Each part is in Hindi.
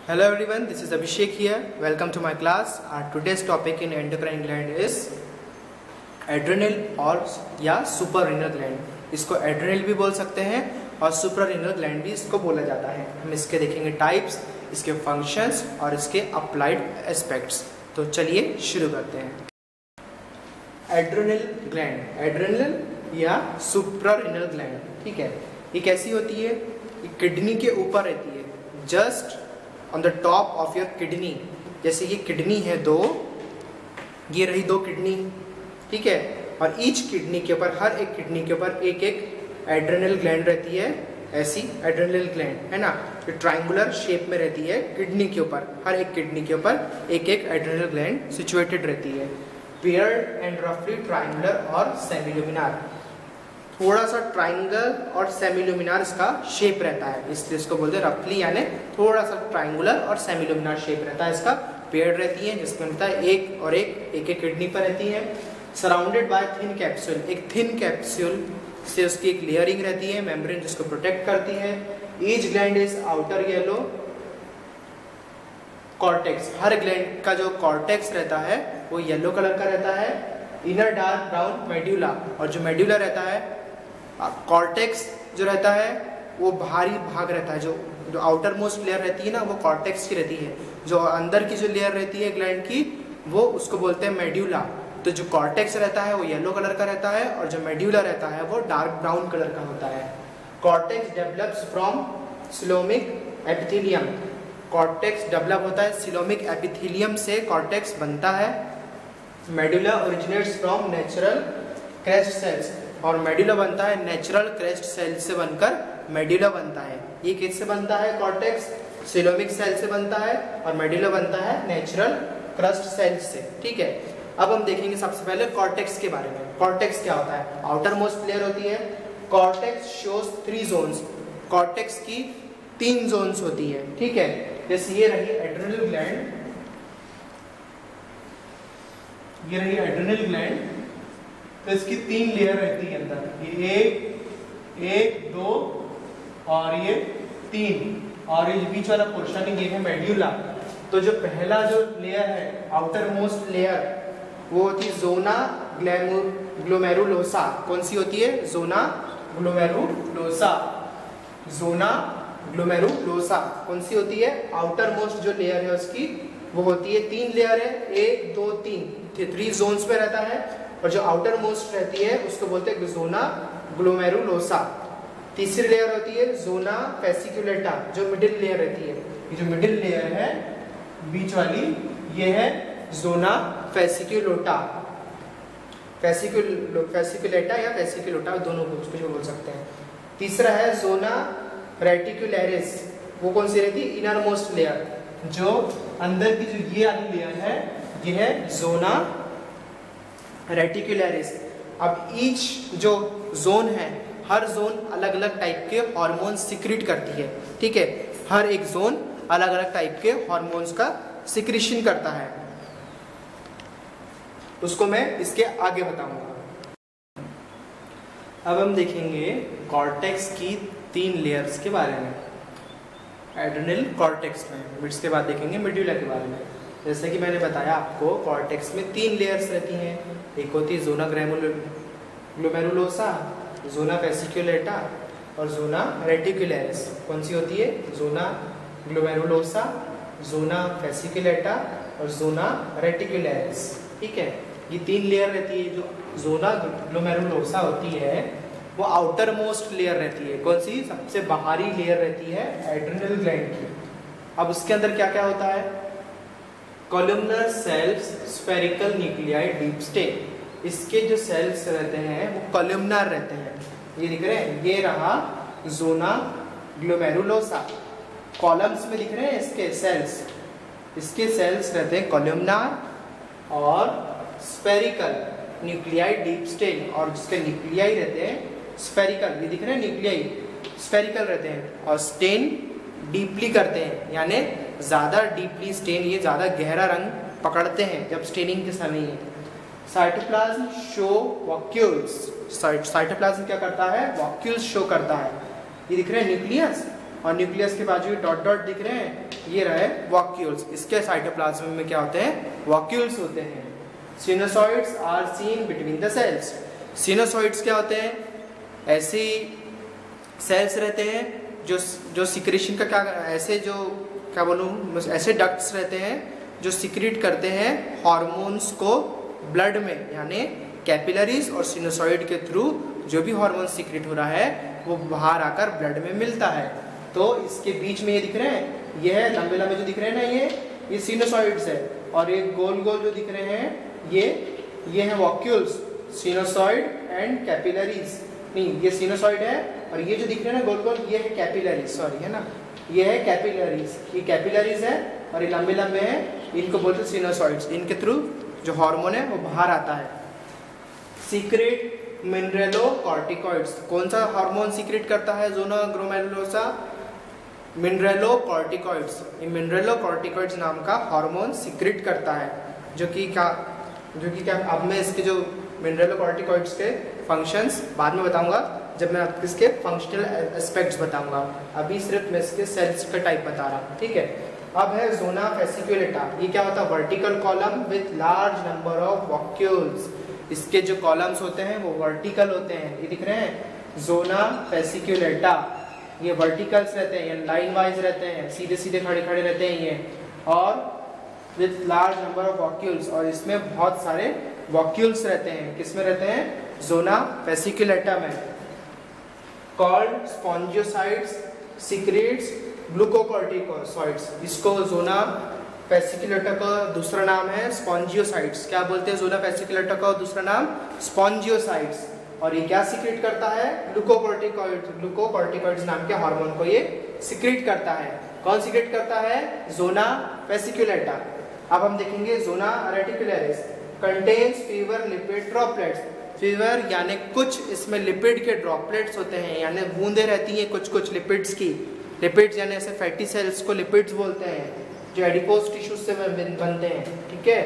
Hello everyone, this is Abhishek here. Welcome to my class. Our today's topic in endocrine gland is adrenal और या suprarenal gland. इसको adrenal भी बोल सकते हैं और suprarenal gland भी इसको बोला जाता है. हम इसके देखेंगे टाइप्स, इसके फंक्शंस और इसके अप्लाइड एस्पेक्ट्स. तो चलिए शुरू करते हैं. एड्रेनल ग्लैंड, एड्रेनल या सुप्रारेनल ग्लैंड, ठीक है. ये कैसी होती है? ये किडनी के ऊपर रहती है, just on the top of your kidney. जैसे ये किडनी है दो, ये रही दो किडनी, ठीक है. और ईच किडनी के ऊपर, हर एक किडनी के ऊपर एक एक एड्रेनल ग्लैंड रहती है. ऐसी एड्रेनल ग्लैंड है ना, जो ट्रायंगुलर शेप में रहती है किडनी के ऊपर. हर एक किडनी के ऊपर एक एक एड्रेनल ग्लैंड सिचुएटेड रहती है. पेयर्ड एंड रफली ट्रायंगुलर और सेमीलुमिनार. थोड़ा सा ट्रायंगल और सेमीलुमिनार इसका शेप रहता है, इसलिए इसको बोलते हैं रफली, यानी थोड़ा सा ट्रायंगुलर और सेमीलुमिनार शेप रहता है इसका. पेयर्ड रहती है, जिसमें होता है एक और एक एक किडनी पर रहती है. सराउंडेड बाय थिन कैप्सूल, एक थिन कैप्सूल से उसकी एक लेयरिंग रहती है, मेम्ब्रेन जिसको प्रोटेक्ट करती है. Each gland is outer yellow cortex. Her gland का जो कॉर्टेक्स रहता है वो येलो कलर का रहता है. इनर डार्क ब्राउन मेड्यूला, और जो मेड्यूला रहता है, कॉर्टेक्स जो रहता है वो बाहरी भाग रहता है. जो आउटर मोस्ट लेयर रहती है ना, वो कॉर्टेक्स की रहती है. जो अंदर की जो लेयर रहती है ग्लैंड की, वो उसको बोलते हैं मेड्यूला. तो जो कॉर्टेक्स रहता है वो येलो कलर का रहता है, और जो मेड्यूला रहता है वो डार्क ब्राउन कलर का होता है. Cortex develops from coelomic epithelium. Cortex develop होता है सिलोमिक एपिथेलियम से कॉर्टेक्स बनता है. Medulla originates from natural crest cells, और मेडुला बनता है नेचुरल क्रेस्ट सेल से बनकर मेडुला बनता है. ये किससे बनता है? कॉर्टेक्स सिलोमिक सेल से बनता है, और मेडुला बनता है नेचुरल क्रस्ट सेल से, ठीक है. अब हम देखेंगे सबसे पहले कॉर्टेक्स के बारे में. कॉर्टेक्स क्या होता है? आउटर मोस्ट लेयर होती है. Cortex shows 3 Jones. कॉर्टेक्स की 3 जोन्स होती है, ठीक है. जैसे ये रही एड्रेनल ग्लैंड, ये रही एड्रेनल ग्लैंड, तो इसकी 3 लेयर रहती है अंदर. ये एक 2 और ये 3, और ये बीच वाला पोर्शन ये है मेड्यूला. तो जो पहला जो लेयर है, आउटर मोस्ट लेयर, वो होती है जोना ग्लोमेरुलोसा. कौन सी होती है? Zona glomerulosa. जोना ग्लोमेरुलोसा कौन सी होती है? आउटर मोस्ट जो लेयर है उसकी, वो होती है 3 लेयर है, 1 2 3 जोन्स में रहता है. और जो आउटर मोस्ट रहती है उसको बोलते हैं जोना ग्लोमेरुलोसा. तीसरी लेयर होती है जोना फेसिकुलेटा, जो मिडिल लेयर रहती है. ये जो मिडिल लेयर है बीच वाली, ये है जोना फेसिकुलोटा. फेसिकुलेटा या फेसिकुलोटा, दोनों को उसको बोल सकते हैं. तीसरा है जोना रेटिकुलरिस. वो कौन सी रहती है? Inner most layer. जो अंदर की जो ये वाली लेयर है, ये है जोना रेटिकुलरिस. अब ईच जो जोन है, हर जोन अलग अलग टाइप के हार्मोन सिक्रीट करती है, ठीक है. हर एक जोन अलग अलग टाइप के हार्मोन्स का सिक्रीशन करता है. उसको मैं इसके आगे बताऊंगा. अब हम देखेंगे कॉर्टेक्स की 3 लेयर्स के बारे में. एड्रेनल कॉर्टेक्स में, इसके बाद देखेंगे मेडुला के बारे में. जैसे कि मैंने बताया आपको, कॉर्टेक्स में 3 लेयर्स रहती हैं. एक होती है जोना ग्लोमेरुलोसा, जोना फेसिकुलेटा और जोना रेटिकुलरिस. कौन सी होती है? जोना ग्लोमेरुलोसा, जोना फेसिकुलेटा और जोना रेटिकुलरिस, ठीक है. ये 3 लेयर रहती है. जो जोना ग्लोमेरुलोसा होती है वो आउटर मोस्ट लेयर रहती है. कौन सी? सबसे बाहरी लेयर रहती है एड्रेनल ग्लैंड की. अब उसके अंदर क्या क्या होता है? Columnar cells, spherical nuclei, deep stain. इसके जो सेल्स रहते हैं वो कॉलमनर रहते हैं. ये दिख रहे हैं, ये रहा जोना ग्लोमेरुलोसा. कॉलम्स में दिख रहे हैं इसके सेल्स. इसके सेल्स रहते हैं कॉलमनर और स्फेरिकल न्यूक्लियाई, डीप स्टेन. और जिसके न्यूक्लियाई रहते हैं स्फेरिकल. ये दिख रहे हैं न्यूक्लियाई स्फेरिकल रहते हैं, और स्टेन डीपली करते हैं, यानी ज़्यादा डीपली स्टेन, ये ज़्यादा गहरा रंग पकड़ते हैं जब स्टेनिंग के समय. Cytoplasm show vacuoles. साइटोप्लाज्म क्या करता है? वॉक्यूल्स शो करता है. ये दिख रहे हैं न्यूक्लियस, और न्यूक्लियस के बाजू डॉट डॉट दिख रहे हैं, ये रहे वॉक्यूल्स। इसके साइटोप्लाज्म में क्या होते हैं? वॉक्यूल्स होते हैं। Sinusoids are seen between the cells. Sinusoids क्या होते हैं? ऐसे सेल्स रहते हैं जो सिक्रेशन का क्या, ऐसे जो क्या बोलूँ, ऐसे डक्ट्स रहते हैं जो सिक्रीट करते हैं हार्मोन्स को ब्लड में, यानी कैपिलरीज और सिनुसॉइड के थ्रू जो भी हार्मोन सिक्रीट हो रहा है वो बाहर आकर ब्लड में मिलता है। तो इसके बीच में ये दिख रहे हैं, ये है लंबे लंबे जो दिख रहे हैं ना, ये सिनुसॉइड्स है। और ये गोल गोल जो दिख रहे हैं ये है वॉक्यूल्स, सिनुसॉइड एंड कैपिलरीज। नहीं, ये सिनुसॉइड है और ये जो दिख रहे हैं ना गोल गोल, ये है कैपिलरीज, सॉरी है ना, ये है कैपिलरीज। ये कैपिलरीज है और ये लंबे लंबे हैं, इनको बोलते हैं सिनुसॉइड्स। इनके थ्रू जो हार्मोन है वो बाहर आता है। Secret mineralocorticoids. कौन सा हार्मोन सीक्रेट करता है ज़ोना ग्लोमेरुलोसा? मिनरेलोकॉर्टिकॉइड्स। ये मिनरेलोकॉर्टिकॉइड्स नाम का हार्मोन सीक्रेट करता है, जो कि क्या अब मैं इसके जो मिनरेलोकॉर्टिकॉइड्स के फंक्शंस बाद में बताऊंगा, जब मैं आपको इसके फंक्शनल एस्पेक्ट्स बताऊंगा। अभी सिर्फ मैं इसके सेल्स का टाइप बता रहा हूँ, ठीक है। अब है ज़ोना फेसिकुलेटा। ये क्या होता है? Vertical column with large number of vacuoles. इसके जो कॉलम्स होते हैं वो वर्टिकल होते हैं, ये दिख रहे हैं, ज़ोना फेसिकुलेटा। ये वर्टिकल्स रहते हैं, ये लाइन वाइज रहते हैं, सीधे सीधे खड़े खड़े रहते हैं ये, और with large number of vacuoles, और इसमें बहुत सारे वॉक्यूल्स रहते हैं। किसमें रहते हैं? ज़ोना फेसिकुलेटा में। Called spongiocytes secretes glucocorticoids. इसको ज़ोना फेसिकुलेटा का दूसरा नाम है स्पॉन्जियोसाइट्स। क्या बोलते हैं ज़ोना फेसिकुलेटा का दूसरा नाम? स्पॉन्जियोसाइट्स। और ये क्या सीक्रेट करता है? ग्लूकोकॉर्टिकॉइड्स नाम के हार्मोन को ये सीक्रेट करता है। कौन सीक्रेट करता है? Zona fasciculata. अब हम देखेंगे zona reticularis contains fever lipid droplets. Fever यानी कुछ इसमें लिपिड के ड्रॉपलेट्स होते हैं, यानी बूंदे रहती हैं कुछ लिपिड्स की। लिपिड्स यानी ऐसे फैटी सेल्स को लिपिड्स बोलते हैं, जो एडिपोज टिश्यूज से बनते हैं, ठीक है।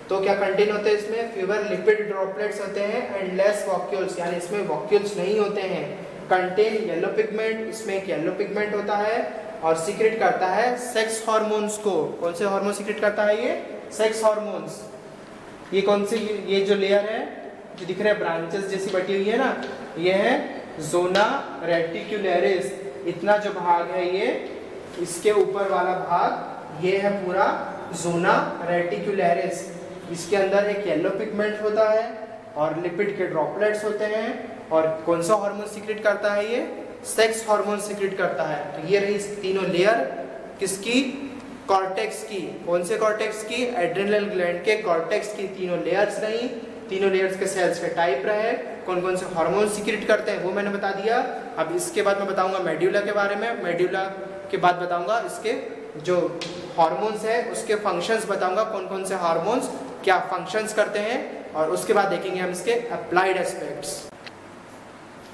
तो क्या कंटेन होते हैं इसमें? फीवर लिपिड ड्रॉपलेट्स होते हैं एंड लेस वॉक्यूल्स, यानी इसमें वॉक्यूल्स नहीं होते हैं। कंटेन येलो पिगमेंट, इसमें एक येलो पिगमेंट होता है और सीक्रेट करता है सेक्स हार्मोन्स को। कौन से हार्मोन सीक्रेट करता है ये? Sex hormones. ये कौन सी, ये जो लेयर है जो दिख रहा है ब्रांचेस जैसी बटी हुई है ना, ये है ज़ोना रेटिकुलरिस। इतना जो भाग है ये, इसके ऊपर वाला भाग ये है पूरा ज़ोना रेटिकुलरिस। इसके अंदर एक येलो पिगमेंट होता है और लिपिड के ड्रॉपलेट्स होते हैं। और कौन सा हार्मोन सीक्रेट करता है ये? सेक्स हार्मोन सीक्रेट करता है। तो ये रही तीनों लेयर किसकी? कॉर्टेक्स की। कौन से कॉर्टेक्स की? एड्रिनल ग्लैंड के कॉर्टेक्स की तीनों लेयर्स रही। तीनों लेयर्स के सेल्स के टाइप रहे, कौन कौन से हार्मोन सीक्रेट करते हैं वो मैंने बता दिया। अब इसके बाद मैं बताऊंगा मेड्यूला के बारे में। मेड्यूला के बाद बताऊंगा इसके जो हार्मोन्स है उसके फंक्शंस बताऊंगा, कौन कौन से हार्मोन्स क्या फंक्शंस करते हैं, और उसके बाद देखेंगे हम इसके अप्लाइड एस्पेक्ट्स।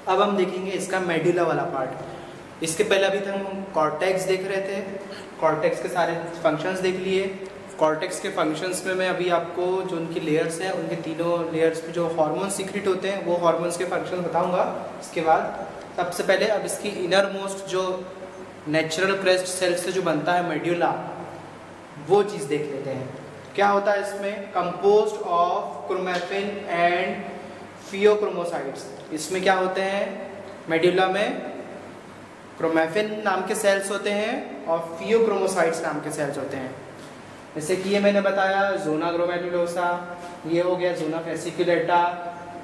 अब हम देखेंगे इसका मेड्यूला वाला पार्ट। इसके पहले अभी तक हम कॉर्टेक्स देख रहे थे, कॉर्टेक्स के सारे फंक्शंस देख लिए। कॉर्टेक्स के फंक्शंस में मैं अभी आपको जो उनकी लेयर्स हैं, उनके तीनों लेयर्स पे जो हार्मोन सीक्रेट होते हैं वो हार्मोन्स के फंक्शन बताऊंगा। इसके बाद सबसे पहले अब इसकी इनर मोस्ट जो नेचुरल क्रेस्ट सेल से जो बनता है मेड्यूला, वो चीज़ देख लेते हैं। क्या होता है इसमें? Composed of chromatin and pheochromocytes. इसमें क्या होते हैं? मेड्यूला में क्रोमैटिन नाम के सेल्स होते हैं और फियोक्रोमोसाइट्स नाम के सेल्स होते हैं। जैसे कि ये मैंने बताया ज़ोना ग्लोमेरुलोसा, ये हो गया ज़ोना फेसिकुलेटा,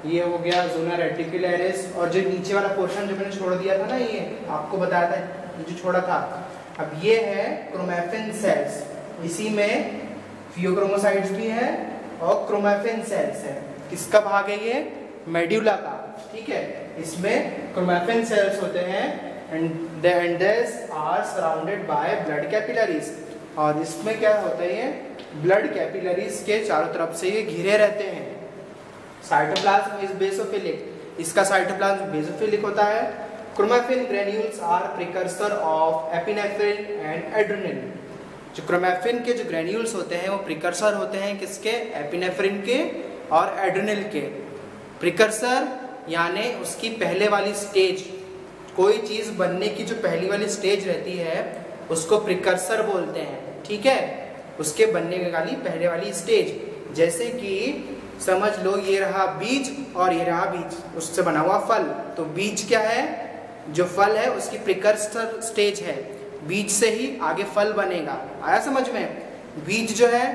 ये हो गया ज़ोना रेटिकुलरिस, और जो नीचे वाला पोर्शन जो मैंने छोड़ दिया था ना, ये आपको बताया था जो छोड़ा था, अब ये है क्रोमैटिन सेल्स। इसी में फियोक्रोमोसाइट्स भी है और क्रोमैटिन सेल्स है। किसका भाग है ये? मेड्यूला का, ठीक है। इसमें क्रोमैटिन सेल्स होते हैं and this are surrounded by blood capillaries. और इसमें क्या होता है? ये ब्लड कैपिलरीज के चारों तरफ से ये घिरे रहते हैं। Cytoplasm is basophilic. इसका साइटोप्लाज्म बेसोफिलिक होता है। Chromatin granules are precursor of epinephrine and adrenaline. जो क्रोमैटिन के जो ग्रेन्यूल्स होते हैं वो प्रिकर्सर होते हैं किसके? एपिनेफ्रिन के और एड्रेनल के। प्रिकर्सर यानी उसकी पहले वाली स्टेज, कोई चीज़ बनने की जो पहली वाली स्टेज रहती है उसको प्रिकर्सर बोलते हैं, ठीक है, उसके बनने वाली पहले वाली स्टेज। जैसे कि समझ लो ये रहा बीज और ये रहा बीज, उससे बना हुआ फल। तो बीज क्या है, जो फल है उसकी प्रिकर्सर स्टेज है, बीज से ही आगे फल बनेगा। आया समझ में? बीज जो है,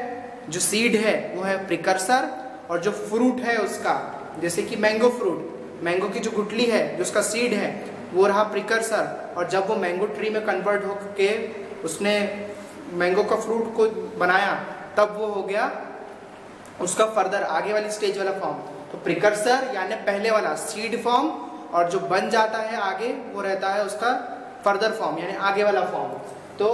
जो सीड है वो है प्रिकर्सर, और जो फ्रूट है उसका, जैसे कि मैंगो फ्रूट, मैंगो की जो गुठली है जो उसका सीड है वो रहा प्रिकर्सर, और जब वो मैंगो ट्री में कन्वर्ट होके उसने मैंगो का फ्रूट को बनाया तब वो हो गया उसका फर्दर आगे वाली स्टेज वाला फॉर्म। तो प्रिकर्सर यानी पहले वाला सीड फॉर्म, और जो बन जाता है आगे वो रहता है उसका फर्दर फॉर्म यानी आगे वाला फॉर्म। तो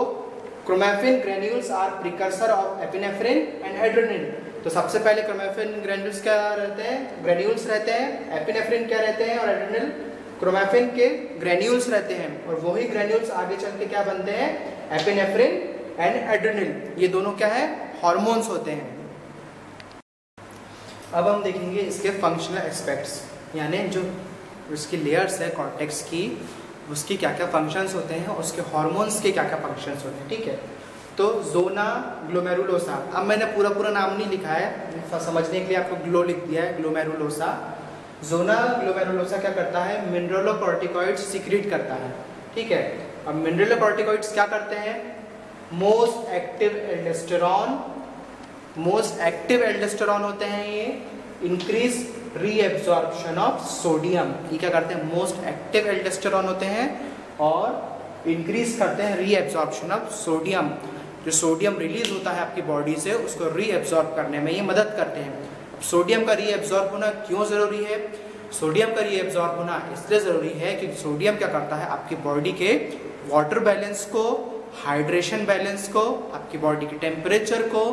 chromaffin granules are precursor of epinephrine and adrenaline. तो सबसे पहले क्रोमैफिन ग्रेन्यूल्स क्या रहते हैं, ग्रेन्यूल्स रहते हैं, एपिनेफ्रिन क्या रहते हैं, और एड्रेनलिन क्रोमैफिन के ग्रेन्यूल्स रहते हैं, और वही ग्रेन्यूल्स आगे चल के क्या बनते हैं, एपिनेफ्रिन एंड एड्रेनलिन। ये दोनों क्या है, हार्मोन्स होते हैं। अब हम देखेंगे इसके फंक्शनल एस्पेक्ट्स, यानी जो उसकी लेयर्स है कॉर्टेक्स की, उसकी क्या क्या फंक्शंस होते हैं, उसके हार्मोन्स के क्या क्या फंक्शंस होते हैं, ठीक है। तो जोना ग्लोमेरुलोसा, अब मैंने पूरा नाम नहीं लिखा है, समझने के लिए आपको ग्लो लिख दिया है, ग्लोमेरुलोसा। जोना ग्लोमेरुलोसा क्या करता है, मिनरलोकॉर्टिकॉइड्स सीक्रेट करता है, ठीक है। अब मिनरलोकॉर्टिकॉइड्स क्या करते हैं, most active aldosterone, most active aldosterone होते हैं ये, इंक्रीज रीएब्जॉर्प्शन ऑफ सोडियम। ये क्या करते हैं, मोस्ट एक्टिव एल्डोस्टेरॉन होते हैं और इंक्रीज करते हैं रीएब्जॉर्प्शन ऑफ सोडियम। जो सोडियम रिलीज होता है आपकी बॉडी से उसको रीएब्जॉर्ब करने में ये मदद करते हैं। सोडियम का रीएब्जॉर्ब होना क्यों जरूरी है, सोडियम का रीएब्जॉर्ब होना इसलिए जरूरी है कि सोडियम क्या करता है, आपकी बॉडी के वाटर बैलेंस को, हाइड्रेशन बैलेंस को, आपकी बॉडी के टेम्परेचर को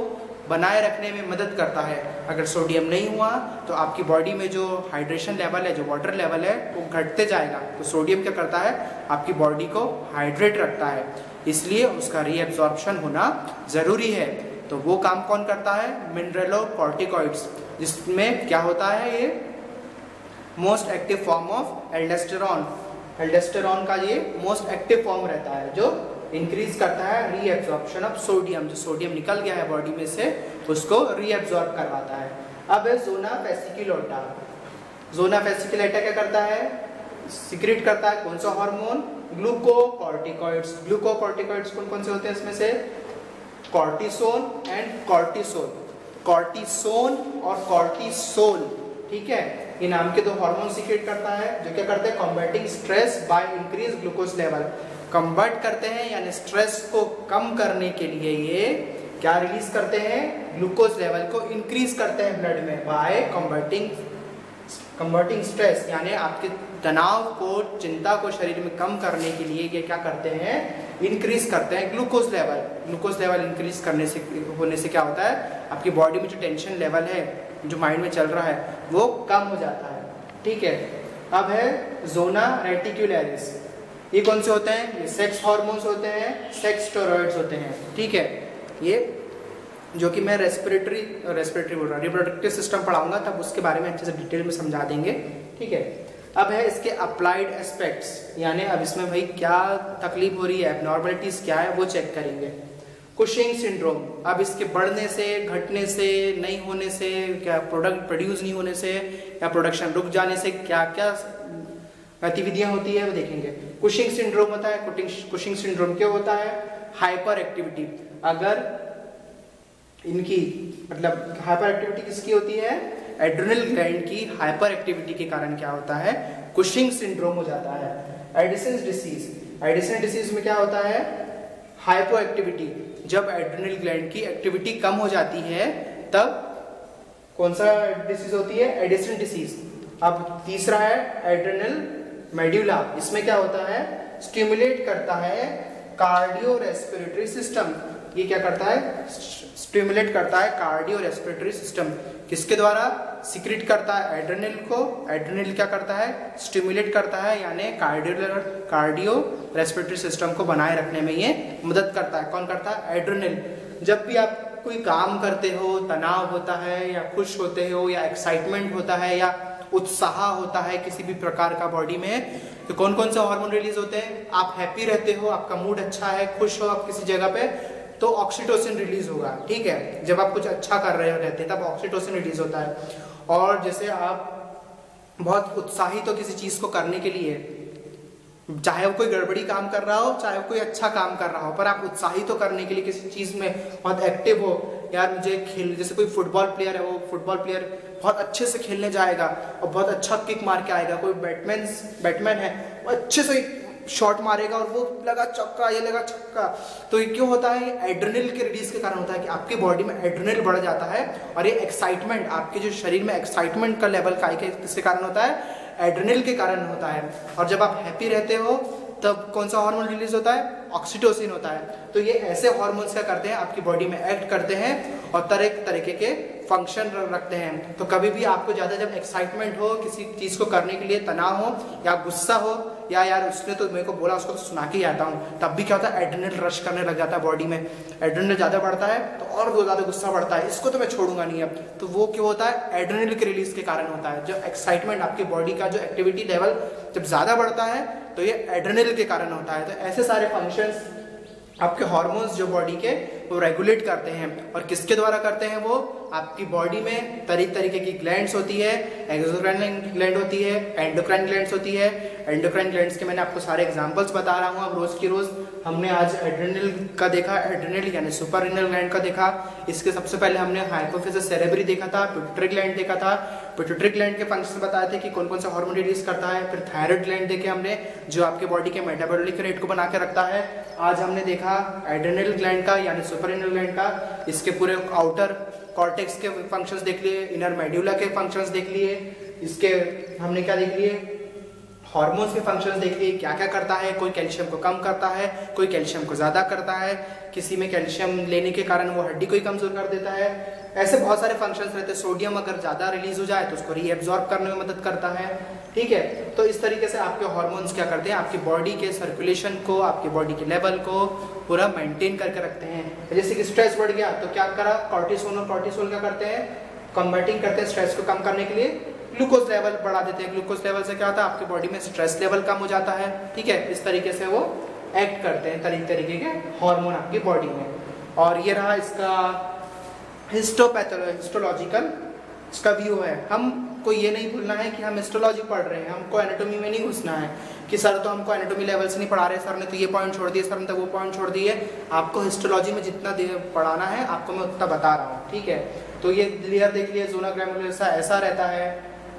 बनाए रखने में मदद करता है। अगर सोडियम नहीं हुआ तो आपकी बॉडी में जो हाइड्रेशन लेवल है, जो वाटर लेवल है वो घटते जाएगा। तो सोडियम क्या करता है, आपकी बॉडी को हाइड्रेट रखता है, इसलिए उसका रीएब्जॉर्प्शन होना ज़रूरी है। तो वो काम कौन करता है, मिनरलोकॉर्टिकॉइड्स, जिसमें क्या होता है, ये most active form of aldosterone, aldosterone का ये मोस्ट एक्टिव फॉर्म रहता है जो इंक्रीज करता है रीएब्जॉर्प्शन ऑफ सोडियम। जो सोडियम निकल गया है बॉडी में से उसको रीएब्जॉर्ब करवाता है। अब है जोना फेसिकुलेटा, जोना फेसिकुलेटा क्या करता है, सीक्रेट करता है कौन सा हार्मोन, ग्लूकोकॉर्टिकॉइड्स। ग्लूकोकॉर्टिकॉइड्स कौन कौन से होते हैं इसमें से, कॉर्टिसोन एंड कॉर्टिसोल, कॉर्टिसोन और कॉर्टिसोल, ठीक है। ये नाम के दो हार्मोन सीक्रेट करता है जो क्या करते हैं, combating stress by increase glucose level. Convert करते हैं यानी स्ट्रेस को कम करने के लिए ये क्या रिलीज करते हैं, ग्लूकोज लेवल को इंक्रीज करते हैं ब्लड में बाय कन्वर्टिंग स्ट्रेस, यानी आपके तनाव को, चिंता को शरीर में कम करने के लिए ये क्या करते हैं, इंक्रीज करते हैं glucose level. Glucose level increase करने से होने से क्या होता है, आपकी बॉडी में जो टेंशन लेवल है, जो माइंड में चल रहा है वो कम हो जाता है, ठीक है। अब है जोना रेटिकुलरिस, ये कौन से होते हैं, ये सेक्स हार्मोन्स होते हैं, सेक्स स्टेरॉइड्स होते हैं, ठीक है। ये जो कि मैं रेस्पिरेटरी बोल रहा हूँ, रिप्रोडक्टिव सिस्टम पढ़ाऊंगा तब उसके बारे में अच्छे से डिटेल में समझा देंगे, ठीक है। अब है इसके अप्लाइड एस्पेक्ट्स, यानी अब इसमें भाई क्या तकलीफ हो रही है, एबनॉर्मलिटीज क्या है वो चेक करेंगे। कुशिंग सिंड्रोम, अब इसके बढ़ने से, घटने से, नहीं होने से, क्या प्रोडक्ट प्रोड्यूस नहीं होने से या प्रोडक्शन रुक जाने से क्या क्या गतिविधियां होती है वो देखेंगे। कुशिंग सिंड्रोम होता है, कुशिंग सिंड्रोम क्या होता है, हाइपर एक्टिविटी। अगर इनकी मतलब हाइपर एक्टिविटी किसकी होती है, एड्रिनल ग्लैंड की हाइपर एक्टिविटी के कारण क्या होता है, कुशिंग सिंड्रोम हो जाता है। एडिसन्स डिसीज, एडिसन डिसीज में क्या होता है, हाइपो एक्टिविटी। जब एड्रिनल ग्लैंड की एक्टिविटी कम हो जाती है तब कौन सा डिसीज होती है, एडिसन डिसीज। अब तीसरा है एड्रिनल मेडुला, इसमें क्या होता है, स्टिमुलेट करता है कार्डियो रेस्पिरेटरी सिस्टम। ये क्या करता है, स्टिमुलेट करता है कार्डियो रेस्पिरेटरी सिस्टम। किसके द्वारा, सीक्रेट करता है एड्रेनल को, एड्रेनल क्या करता है, स्टिमुलेट करता है, यानी कार्डियो रेस्पिरेटरी सिस्टम को बनाए रखने में ये मदद करता है। कौन करता है, एड्रेनल। जब भी आप कोई काम करते हो, तनाव होता है या खुश होते हो या एक्साइटमेंट होता है या उत्साह होता है किसी भी प्रकार का बॉडी में, तो कौन कौन से हार्मोन रिलीज होते हैं? आप हैप्पी रहते हो, आपका मूड अच्छा है, खुश हो आप किसी जगह पे, तो ऑक्सीटोसिन रिलीज होगा, ठीक है। जब आप कुछ अच्छा कर रहे हो रहते हैं तब ऑक्सीटोसिन रिलीज होता है। और जैसे आप बहुत उत्साहित हो किसी चीज को करने के लिए, चाहे वो कोई गड़बड़ी काम कर रहा हो चाहे वो कोई अच्छा काम कर रहा हो, पर आप उत्साहित हो करने के लिए किसी चीज में बहुत एक्टिव हो, यार मुझे खेल, जैसे कोई फुटबॉल प्लेयर है, वो फुटबॉल प्लेयर बहुत अच्छे से खेलने जाएगा और बहुत अच्छा किक मार के आएगा। कोई बैटमैन है, वो अच्छे से शॉट मारेगा और वो लगा चक्का, ये लगा छक्का। तो ये क्यों होता है? एड्रेनल के रिलीज के कारण होता है कि आपकी बॉडी में एड्रेनल बढ़ जाता है, और ये एक्साइटमेंट, आपके जो शरीर में एक्साइटमेंट का लेवल का किसके कारण होता है? एड्रेनल के कारण होता है। और जब आप हैप्पी रहते हो तब कौन सा हार्मोन रिलीज होता है? ऑक्सीटोसिन होता है। तो ये ऐसे हार्मोन्स क्या करते हैं? आपकी बॉडी में एक्ट करते हैं और तरह तरीके के फंक्शन रखते हैं। तो कभी भी आपको ज़्यादा जब एक्साइटमेंट हो, किसी चीज़ को करने के लिए तनाव हो या गुस्सा हो, या यार उसने तो मेरे को बोला उसको तो सुना के ही आता हूँ, तब भी क्या होता है? एड्रेनल रश करने लग जाता है बॉडी में। एड्रेनल ज़्यादा बढ़ता है तो और वो ज़्यादा गुस्सा बढ़ता है, इसको तो मैं छोड़ूंगा नहीं अब। तो वो क्यों होता है? एड्रेनल के रिलीज के कारण होता है। जो एक्साइटमेंट, आपकी बॉडी का जो एक्टिविटी लेवल जब ज़्यादा बढ़ता है तो ये एड्रेनल के कारण होता है। तो ऐसे सारे फंक्शंस आपके हार्मोन्स जो बॉडी के, वो रेगुलेट करते हैं। और किसके द्वारा करते हैं? वो आपकी बॉडी में तरीके की ग्लैंड्स होती है, एक्सोक्राइन ग्लैंड होती है, एंडोक्राइन ग्लैंड्स होती है। एंडोक्राइन ग्लैंड्स के मैंने आपको सारे एग्जांपल्स बता रहा हूँ अब रोज की रोज। हमने आज एड्रेनल का देखा, एड्रेनल यानी सुपररिनल ग्लैंड का देखा। इसके सबसे पहले हमने हाइपोफिजिस सेरेब्री देखा था, पिट्यूटरी ग्लैंड देखा था। पिट्यूटरी ग्लैंड के फंक्शन बताए थे कि कौन कौन सा हार्मोन रिलीज करता है। फिर थायराइड ग्लैंड देखे हमने, जो आपके बॉडी के मेटाबॉलिक रेट को बना के रखता है। आज हमने देखा एड्रेनल ग्लैंड का यानी सुपररिनल ग्लैंड का। इसके पूरे आउटर कॉर्टेक्स के फंक्शंस देख लिए, इनर मेड्यूला के फंक्शंस देख लिए। इसके हमने क्या देख लिए? हार्मोन्स के फंक्शंस देख लिए, क्या क्या करता है। कोई कैल्शियम को कम करता है, कोई कैल्शियम को ज़्यादा करता है, किसी में कैल्शियम लेने के कारण वो हड्डी को ही कमजोर कर देता है। ऐसे बहुत सारे फंक्शंस रहते हैं। सोडियम अगर ज़्यादा रिलीज हो जाए तो उसको रीएब्जॉर्ब करने में मदद करता है, ठीक है। तो इस तरीके से आपके हार्मोन्स क्या करते हैं? आपकी बॉडी के सर्कुलेशन को, आपकी बॉडी के लेवल को पूरा मेंटेन करके रखते हैं। जैसे कि स्ट्रेस बढ़ गया तो क्या करा? कॉर्टिसोल, और कॉर्टिसोल क्या करते हैं? कॉम्बैटिंग करते हैं स्ट्रेस को कम करने के लिए, ग्लूकोज लेवल बढ़ा देते हैं। ग्लूकोज लेवल से क्या होता है? आपकी बॉडी में स्ट्रेस लेवल कम हो जाता है, ठीक है। इस तरीके से वो एक्ट करते हैं तरीके के हार्मोन आपकी बॉडी में। और ये रहा इसका हिस्टोलॉजिकल इसका व्यू है। हमको ये नहीं भूलना है कि हम हिस्टोलॉजी पढ़ रहे हैं, हमको एनाटॉमी में नहीं घुसना है कि सर तो हमको एनाटॉमी लेवल से नहीं पढ़ा रहे, सर ने तो ये पॉइंट छोड़ दिए, सर ने तो वो पॉइंट छोड़ दिए। आपको हिस्टोलॉजी में जितना पढ़ाना है आपको मैं उतना बता रहा हूँ, ठीक है। तो ये लेयर देख लिए, जोना ग्रैनुलोसा ऐसा रहता है,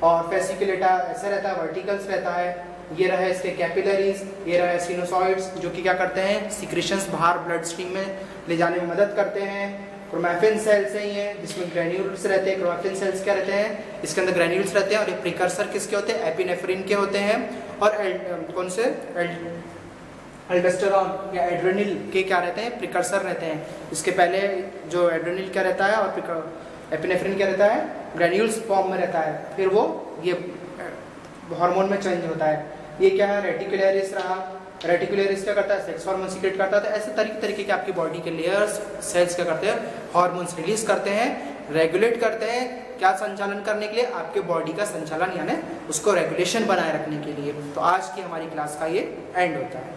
और फेसिकुलेटा ऐसा रहता है, वर्टिकल्स रहता है। ये रहे इसके कैपिलरीज, ये रहे सिनोसॉइड्स, जो कि क्या करते हैं? सिक्रेशंस बाहर ब्लड स्ट्रीम में ले जाने में मदद करते हैं। क्रोमैफिन सेल्स है ये, जिसमें ग्रेन्यूल्स रहते हैं। क्रोमैफिन सेल्स क्या रहते हैं? इसके अंदर ग्रेन्यूल्स रहते हैं। और ये प्रिकर्सर किसके होते हैं? एपिनेफ्रिन के होते हैं। और कौन से? एल्डोस्टेरॉन या एड्रेनल के क्या रहते हैं? प्रिकर्सर रहते हैं। इसके पहले जो एड्रेनल क्या रहता है और एपिनेफ्रिन क्या रहता है? ग्रेन्यूल्स फॉर्म में रहता है, फिर वो ये हार्मोन में चेंज होता है। ये क्या है? रेटिकुलरिस रहा। रेटिकुलरिस क्या करता है? सेक्स हार्मोन सीक्रेट करता है। तो ऐसे तरीके के आपकी बॉडी के लेयर्स, सेल्स क्या करते हैं? हार्मोन्स रिलीज करते हैं, रेगुलेट करते हैं। क्या संचालन करने के लिए? आपके बॉडी का संचालन, यानी उसको रेगुलेशन बनाए रखने के लिए। तो आज की हमारी क्लास का ये एंड होता है।